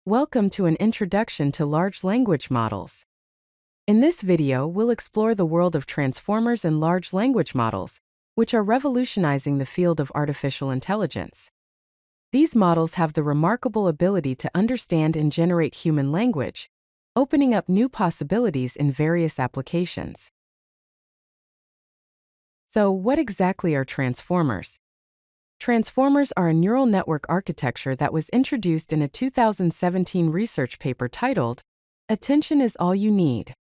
Welcome to an introduction to large language models. In this video, we'll explore the world of transformers and large language models, which are revolutionizing the field of artificial intelligence. These models have the remarkable ability to understand and generate human language, opening up new possibilities in various applications. So, what exactly are transformers? Transformers are a neural network architecture that was introduced in a 2017 research paper titled, "Attention is All You Need."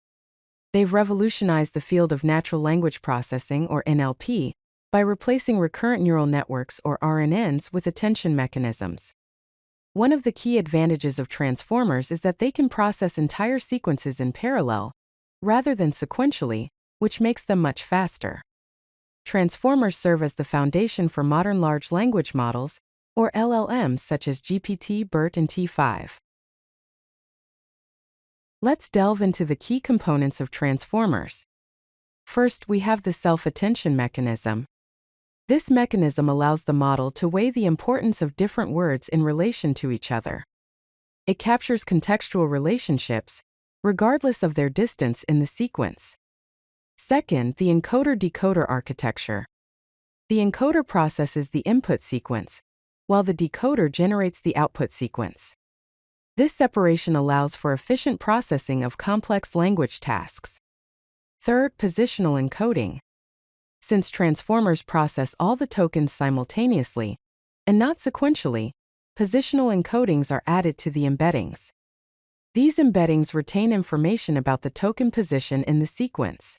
They've revolutionized the field of natural language processing, or NLP, by replacing recurrent neural networks, or RNNs, with attention mechanisms. One of the key advantages of transformers is that they can process entire sequences in parallel, rather than sequentially, which makes them much faster. Transformers serve as the foundation for modern large language models, or LLMs, such as GPT, BERT, and T5. Let's delve into the key components of transformers. First, we have the self-attention mechanism. This mechanism allows the model to weigh the importance of different words in relation to each other. It captures contextual relationships, regardless of their distance in the sequence. Second, the encoder-decoder architecture. The encoder processes the input sequence, while the decoder generates the output sequence. This separation allows for efficient processing of complex language tasks. Third, positional encoding. Since transformers process all the tokens simultaneously, and not sequentially, positional encodings are added to the embeddings. These embeddings retain information about the token position in the sequence.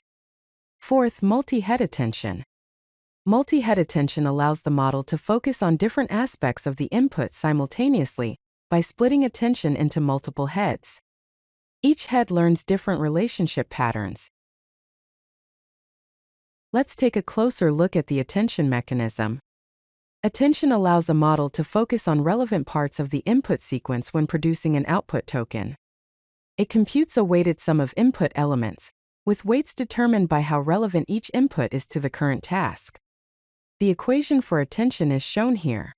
Fourth, multi-head attention. Multi-head attention allows the model to focus on different aspects of the input simultaneously by splitting attention into multiple heads. Each head learns different relationship patterns. Let's take a closer look at the attention mechanism. Attention allows a model to focus on relevant parts of the input sequence when producing an output token. It computes a weighted sum of input elements, with weights determined by how relevant each input is to the current task. The equation for attention is shown here.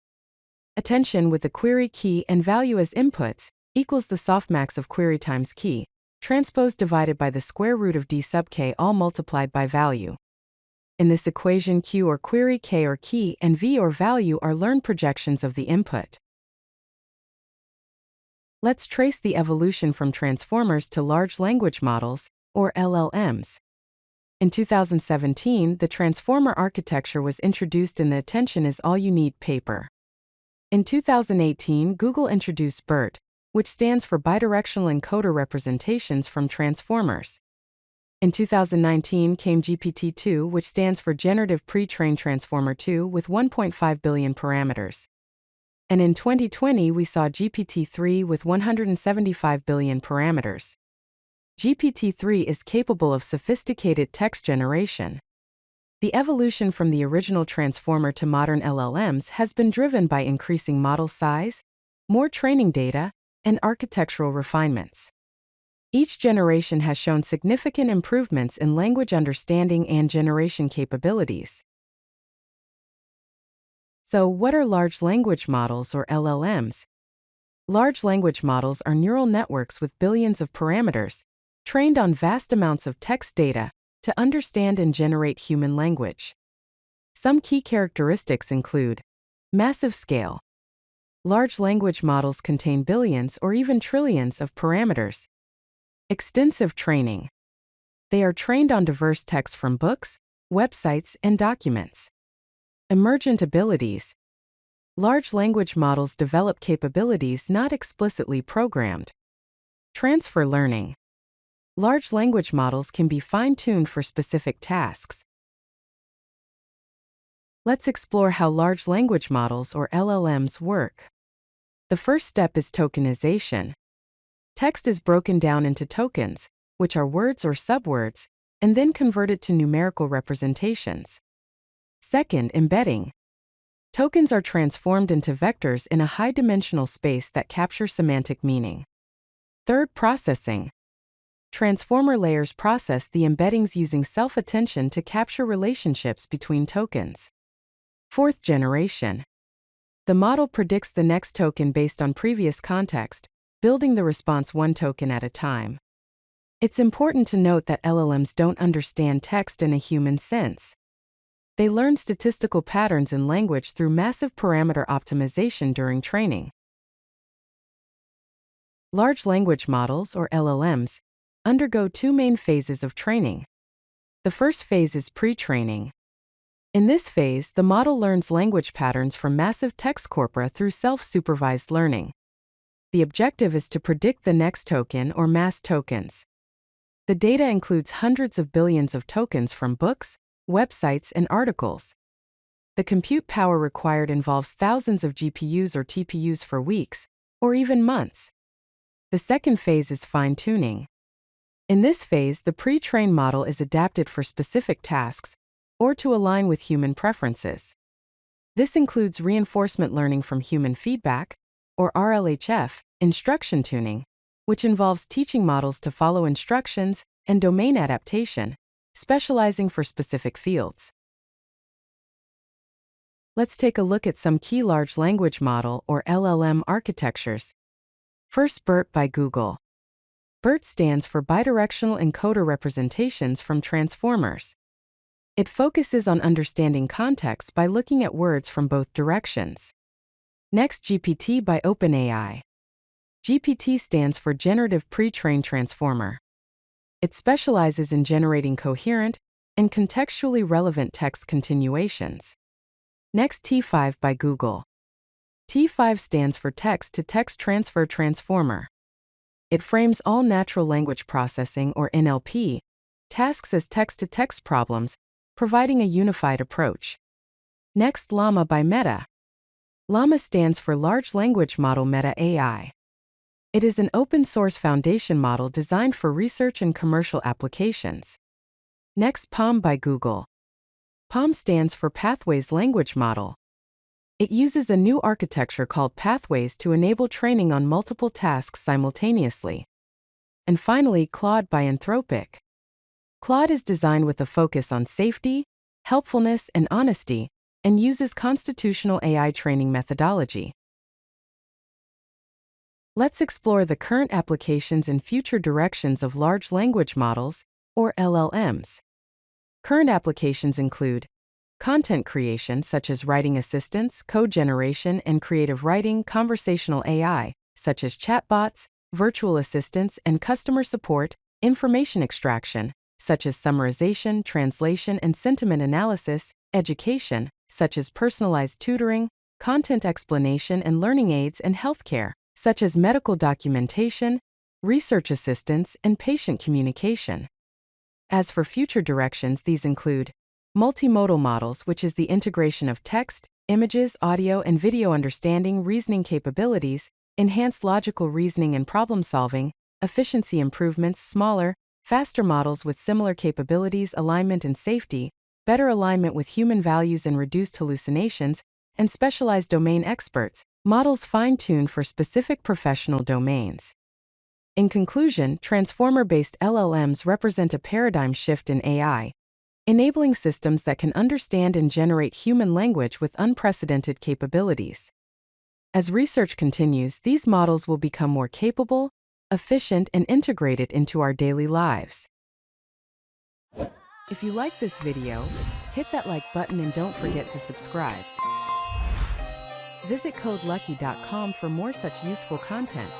Attention with the query key and value as inputs equals the softmax of query times key, transpose divided by the square root of d sub k, all multiplied by value. In this equation, q or query, k or key, and v or value are learned projections of the input. Let's trace the evolution from transformers to large language models, or LLMs. In 2017, the transformer architecture was introduced in the Attention is All You Need paper. In 2018, Google introduced BERT, which stands for Bidirectional Encoder Representations from Transformers. In 2019 came GPT-2, which stands for Generative Pre-trained Transformer 2 with 1.5 billion parameters. And in 2020 we saw GPT-3 with 175 billion parameters. GPT-3 is capable of sophisticated text generation. The evolution from the original transformer to modern LLMs has been driven by increasing model size, more training data, and architectural refinements. Each generation has shown significant improvements in language understanding and generation capabilities. So, what are large language models, or LLMs? Large language models are neural networks with billions of parameters, trained on vast amounts of text data to understand and generate human language. Some key characteristics include massive scale. Large language models contain billions or even trillions of parameters. Extensive training. They are trained on diverse texts from books, websites, and documents. Emergent abilities. Large language models develop capabilities not explicitly programmed. Transfer learning. Large language models can be fine-tuned for specific tasks. Let's explore how large language models, or LLMs, work. The first step is tokenization. Text is broken down into tokens, which are words or subwords, and then converted to numerical representations. Second, embedding. Tokens are transformed into vectors in a high-dimensional space that capture semantic meaning. Third, processing. Transformer layers process the embeddings using self-attention to capture relationships between tokens. Fourth, generation. The model predicts the next token based on previous context, building the response one token at a time. It's important to note that LLMs don't understand text in a human sense. They learn statistical patterns in language through massive parameter optimization during training. Large language models, or LLMs, undergo two main phases of training. The first phase is pre-training. In this phase, the model learns language patterns from massive text corpora through self-supervised learning. The objective is to predict the next token or mass tokens. The data includes hundreds of billions of tokens from books, websites, and articles. The compute power required involves thousands of GPUs or TPUs for weeks, or even months. The second phase is fine-tuning. In this phase, the pre-trained model is adapted for specific tasks, or to align with human preferences. This includes reinforcement learning from human feedback, or RLHF, instruction tuning, which involves teaching models to follow instructions, and domain adaptation, specializing for specific fields. Let's take a look at some key large language model, or LLM architectures. First, BERT by Google. BERT stands for Bidirectional Encoder Representations from Transformers. It focuses on understanding context by looking at words from both directions. Next, GPT by OpenAI. GPT stands for Generative Pre-trained Transformer. It specializes in generating coherent and contextually relevant text continuations. Next, T5 by Google. T5 stands for Text-to-Text Transfer Transformer. It frames all natural language processing, or NLP, tasks as text-to-text problems, providing a unified approach. Next, Llama by Meta. Llama stands for Large Language Model Meta AI. It is an open-source foundation model designed for research and commercial applications. Next, PaLM by Google. PaLM stands for Pathways Language Model. It uses a new architecture called Pathways to enable training on multiple tasks simultaneously. And finally, Claude by Anthropic. Claude is designed with a focus on safety, helpfulness, and honesty, and uses constitutional AI training methodology. Let's explore the current applications and future directions of large language models, or LLMs. Current applications include content creation, such as writing assistants, code generation, and creative writing, conversational AI, such as chatbots, virtual assistants, and customer support, information extraction, such as summarization, translation, and sentiment analysis, education, such as personalized tutoring, content explanation and learning aids, and healthcare, such as medical documentation, research assistance, and patient communication. As for future directions, these include multimodal models, which is the integration of text, images, audio, and video understanding, reasoning capabilities, enhanced logical reasoning and problem solving, efficiency improvements, smaller, faster models with similar capabilities, alignment and safety, better alignment with human values and reduced hallucinations, and specialized domain experts, models fine-tuned for specific professional domains. In conclusion, transformer-based LLMs represent a paradigm shift in AI, enabling systems that can understand and generate human language with unprecedented capabilities. As research continues, these models will become more capable, efficient, and integrated into our daily lives. If you like this video, hit that like button and don't forget to subscribe. Visit codelucky.com for more such useful content.